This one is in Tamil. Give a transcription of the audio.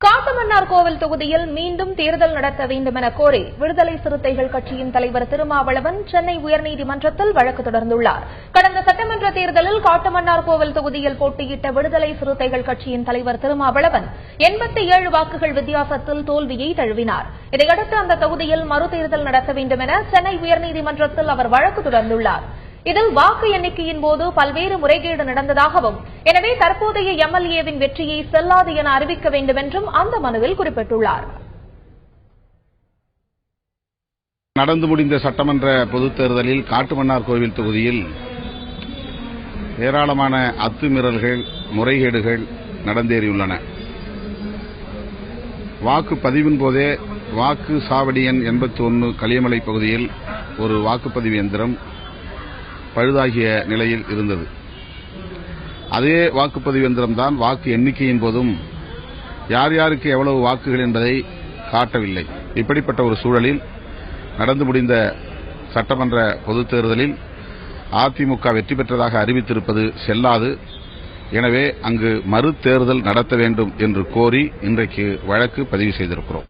காட்டுமன்னார்கோவில் தொகுதியில் மீண்டும் தேர்தல் நடத்த வேண்டும் என கோரி விடுதலை சிறுத்தைகள் கட்சியின் தலைவர் திருமாவளவன் சென்னை உயர்நீதிமன்றத்தில் வழக்கு தொடர்ந்துள்ளார். கடந்த சட்டமன்ற தேர்தலில் காட்டுமன்னார்கோவில் தொகுதியில் போட்டியிட்ட விடுதலை சிறுத்தைகள் கட்சியின் தலைவர் திருமாவளவன் 87 வாக்குகள் வித்தியாசத்தில் தோல்வியை தழுவினார். இதையடுத்து அந்த தொகுதியில் மறுதேர்தல் நடத்த வேண்டும் என சென்னை உயர்நீதிமன்றத்தில் அவர் வழக்கு தொடர்ந்துள்ளார். இதில் வாக்கு எண்ணிக்கையின் போது பல்வேறு முறைகேடு நடந்ததாகவும், எனவே தற்போதைய எம்எல்ஏவின் வெற்றியை செல்லாது என அறிவிக்க வேண்டும் என்றும் அந்த மனுவில் குறிப்பிட்டுள்ளார். நடந்து முடிந்த சட்டமன்ற பொதுத் தேர்தலில் காட்டுமன்னார்கோவில் தொகுதியில் ஏராளமான அத்துமீறல்கள், முறைகேடுகள் நடந்தேறியுள்ளன. வாக்குப்பதிவின் போதே வாக்கு சாவடி எண் 81 களியமலை பகுதியில் ஒரு வாக்குப்பதிவு எந்திரம் பழுதாகிய நிலையில் இருந்தது. அதே வாக்குப்பதிவு எந்திரம்தான் வாக்கு எண்ணிக்கையின் போதும் யார் யாருக்கு எவ்வளவு வாக்குகள் என்பதை காட்டவில்லை. இப்படிப்பட்ட ஒரு சூழலில் நடந்து முடிந்த சட்டமன்ற பொதுத் தேர்தலில் அதிமுக வெற்றி பெற்றதாக அறிவித்திருப்பது செல்லாது. எனவே அங்கு மறு தேர்தல் நடத்த வேண்டும் என்று கோரி இன்றைக்கு வழக்கு பதிவு செய்திருக்கிறோம்.